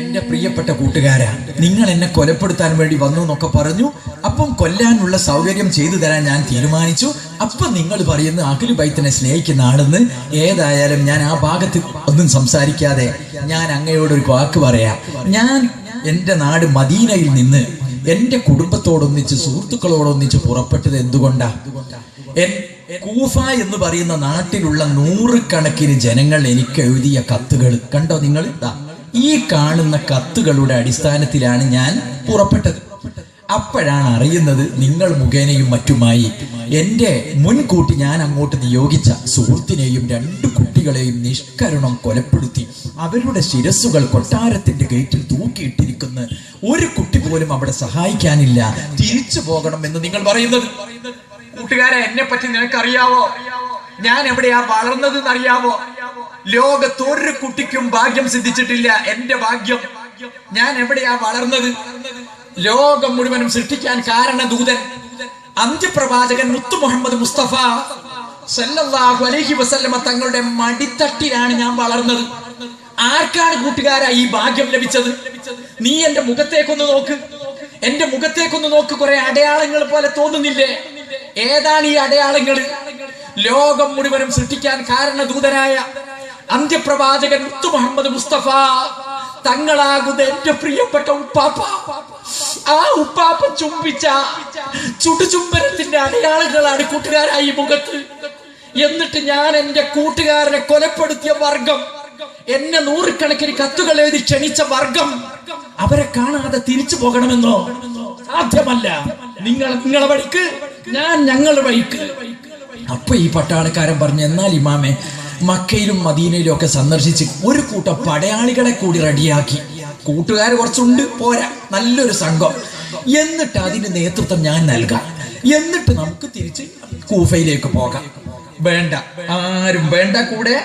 എന്റെ പ്രിയപ്പെട്ട കൂട്ടുകാരാ, നിങ്ങൾ എന്നെ കൊലപ്പെടുത്താൻ വേണ്ടി വന്നു എന്നൊക്കെ പറഞ്ഞു. അപ്പം കൊല്ലാനുള്ള സൗകര്യം ചെയ്തു തരാൻ ഞാൻ തീരുമാനിച്ചു. അപ്പം നിങ്ങൾ പറയുന്ന അഹ്ലു ബൈത്തിനെ സ്നേഹിക്കുന്ന ആളെന്ന്. ഏതായാലും ഞാൻ ആ ഭാഗത്ത് ഒന്നും സംസാരിക്കാതെ ഞാൻ അങ്ങയോടൊരു വാക്ക് പറയാം. ഞാൻ എൻ്റെ നാട് മദീനയിൽ നിന്ന് എൻ്റെ കുടുംബത്തോടൊന്നിച്ച് സുഹൃത്തുക്കളോടൊന്നിച്ച് പുറപ്പെട്ടത് എന്തുകൊണ്ടാ? കൂഫ എന്ന് പറയുന്ന നാട്ടിലുള്ള നൂറുകണക്കിന് ജനങ്ങൾ എനിക്ക് എഴുതിയ കത്തുകൾ കണ്ടോ നിങ്ങൾ? ഈ കാണുന്ന കത്തുകളുടെ അടിസ്ഥാനത്തിലാണ് ഞാൻ പുറപ്പെട്ടത്. അപ്പോഴാണ് അറിയുന്നത് നിങ്ങൾ മുഖേനയും മറ്റുമായി എൻ്റെ മുൻകൂട്ടി ഞാൻ അങ്ങോട്ട് നിയോഗിച്ച സുഹൃത്തിനെയും 2 കുട്ടികളെയും നിഷ്കരുണം കൊലപ്പെടുത്തി അവരുടെ ശിരസ്സുകൾ കൊട്ടാരത്തിന്റെ ഗേറ്റിൽ തൂക്കിയിട്ടിരിക്കുന്ന ഒരു കുട്ടി പോലും അവിടെ സഹായിക്കാനില്ല. തിരിച്ചു പോകണം എന്ന് നിങ്ങൾ പറയുന്നത്. കൂട്ടുകാരെ, എന്നെ പറ്റി നിനക്കറിയാവോ? ഞാൻ എവിടെയാ വളർന്നത് എന്നറിയാവോ? ലോകത്തൊരു കുട്ടിക്കും ഭാഗ്യം സിദ്ധിച്ചിട്ടില്ല. എന്റെ ഭാഗ്യം. ഞാൻ എവിടെയാ വളർന്നത്? ലോകം മുഴുവനും സൃഷ്ടിക്കാൻ കാരണദൂതൻ അന്ത്യപ്രവാചകൻ മുത്തു മുഹമ്മദ് മുസ്തഫ സല്ലല്ലാഹു അലൈഹി വസല്ലമ തങ്ങളുടെ മടിത്തട്ടിലാണ് ഞാൻ വളർന്നത്. ആർക്കാണ് കൂട്ടുകാരാ ഈ ഭാഗ്യം ലഭിച്ചത്? നീ എന്റെ മുഖത്തേക്കൊന്ന് നോക്ക്. എന്റെ മുഖത്തേക്കൊന്ന് നോക്ക്. കുറെ അടയാളങ്ങൾ പോലെ തോന്നുന്നില്ലേ? ഏതാണ് ഈ അടയാളങ്ങൾ? ലോകം മുഴുവനും സൃഷ്ടിക്കാൻ കാരണദൂതനായ അന്ത്യപ്രവാചകൻ മുത്തു മുഹമ്മദ് മുസ്തഫ തങ്ങളാകുന്ന എന്റെ പ്രിയപ്പെട്ട ഉപ്പാപ്പ, ആ ഉപ്പാപ്പ ചുംബിച്ച ചുടുചുംബനത്തിന്റെ അടയാളങ്ങളാണ് കൂട്ടുകാരായി മുഖത്ത്. എന്നിട്ട് ഞാൻ എന്റെ കൂട്ടുകാരനെ കൊലപ്പെടുത്തിയ വർഗം, എന്നെ നൂറുകണക്കിന് കത്തുകൾ എഴുതി ക്ഷണിച്ച വർഗം, അവരെ കാണാതെ തിരിച്ചു പോകണമെന്നോ? സാധ്യമല്ല. നിങ്ങളെ വഴിക്ക്, ഞാൻ ഞങ്ങളുടെ വഴിക്ക്. അപ്പൊ ഈ പട്ടാളക്കാരൻ പറഞ്ഞു, എന്നാൽ ഇമാമെ, മക്കയിലും മദീനയിലും ഒക്കെ സന്ദർശിച്ച് ഒരു കൂട്ടം പടയാളികളെ കൂടി റെഡിയാക്കി. കൂട്ടുകാർ കുറച്ചുണ്ട്, പോരാ, നല്ലൊരു സംഘം. എന്നിട്ട് അതിന് നേതൃത്വം ഞാൻ നൽകാം. എന്നിട്ട് നമുക്ക് തിരിച്ച് കൂഫയിലേക്ക് പോകാം. വേണ്ട, ആരും വേണ്ട കൂടെ.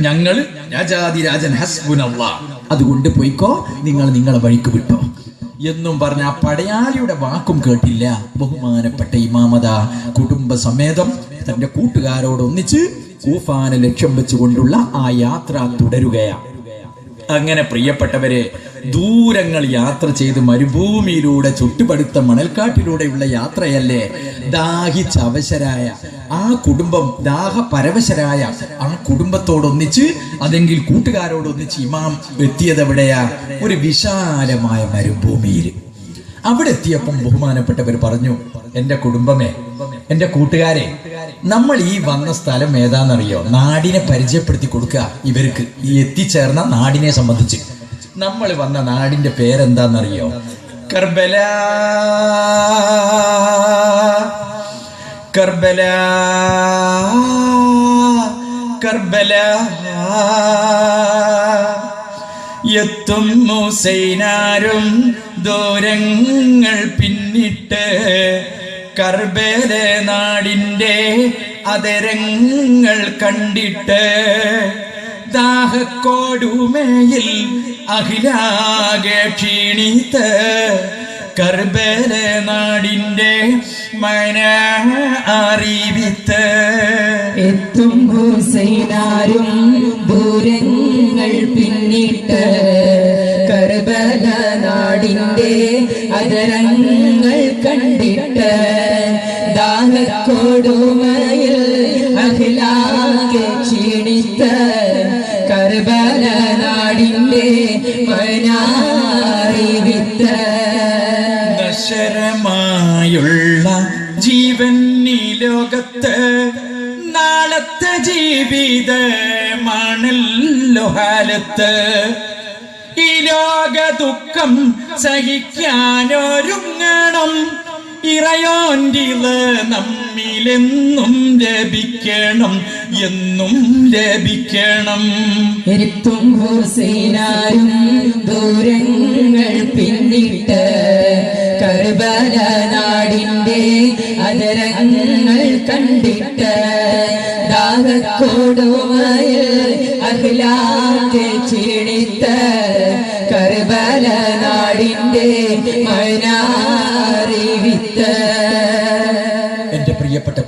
ഞങ്ങൾ രാജാതിരാജൻ ഹസ്ബുനല്ലാഹ്, അതുകൊണ്ട് പോയിക്കോ, നിങ്ങൾ നിങ്ങളെ വഴിക്ക് വിട്ടോ എന്നും പറഞ്ഞ ആ പടയാളിയുടെ വാക്കും കേട്ടില്ല. ബഹുമാനപ്പെട്ട ഇമാമത കുടുംബസമേതം തന്റെ കൂട്ടുകാരോടൊന്നിച്ച് കൂഫാനെ ലക്ഷ്യം വെച്ചുകൊണ്ടുള്ള ആ യാത്ര തുടരുകയാണ്. അങ്ങനെ പ്രിയപ്പെട്ടവരെ, ദൂരങ്ങൾ യാത്ര ചെയ്ത് മരുഭൂമിയിലൂടെ ചുട്ടുപടുത്ത മണൽക്കാട്ടിലൂടെയുള്ള യാത്രയല്ലേ. ദാഹിച്ച അവശരായ ആ കുടുംബം, ദാഹപരവശരായ ആ കുടുംബത്തോടൊന്നിച്ച്, അതെങ്കിൽ കൂട്ടുകാരോടൊന്നിച്ച് ഇമാം എത്തിയത് എവിടെയാ? ഒരു വിശാലമായ മരുഭൂമിയിൽ. അവിടെ എത്തിയപ്പം ബഹുമാനപ്പെട്ടവർ പറഞ്ഞു, എന്റെ കുടുംബമേ, എന്റെ കൂട്ടുകാരെ, നമ്മൾ ഈ വന്ന സ്ഥലം ഏതാണെന്നറിയോ? നാടിനെ പരിചയപ്പെടുത്തി കൊടുക്കുക ഇവർക്ക്. ഈ എത്തിച്ചേർന്ന നാടിനെ സംബന്ധിച്ച് നമ്മൾ വന്ന നാടിന്റെ പേരെന്താണെന്നറിയോ? കർബല. കർബല, കർബല. എത്തും ഹുസൈനാരും ദൂരങ്ങൾ പിന്നിട്ട് കർബല നാടിന്റെ അതരങ്ങൾ കണ്ടിട്ട് ദാഹക്കോടുമേയിൽ അഖിലാകെ ക്ഷീണിത്ത് കർബല നാടിന്റെ മന അറിവിത്ത് എത്തും ഹുസൈനാരും ദൂരങ്ങൾ പിന്നിട്ട് കർബല നാടിന്റെ അതരങ്ങൾ കണ്ടിട്ട് ദാഹക്കോടുമയിൽ അഖിലാകെ ക്ഷീണിത്ത് കർബല നാടിന്റെ മനാറിവിത്ത് നശ്വരമായുള്ള ജീവൻ ഈ ലോകത്ത് നാളത്തെ ജീവിതമാണല്ലോ ഹാലത്ത്. ഈ ലോക ദുഃഖം സഹിക്കാനൊരുങ്ങണം. ഇറയോൻ്റെ നമ്മിലെന്നും ലഭിക്കണം, എന്നും ലഭിക്കണം. എത്തും ഹുസൈനാരും ദൂരങ്ങൾ പിന്നിട്ട് കർബല നാടിന്റെ അതരങ്ങൾ കണ്ടിട്ട് ദാഹക്കോടുമയിൽ അഖിലാകെ ക്ഷീണിത്ത് കർബല നാടിന്റെ മനാറിവിത്ത്. എന്റെ പ്രിയപ്പെട്ട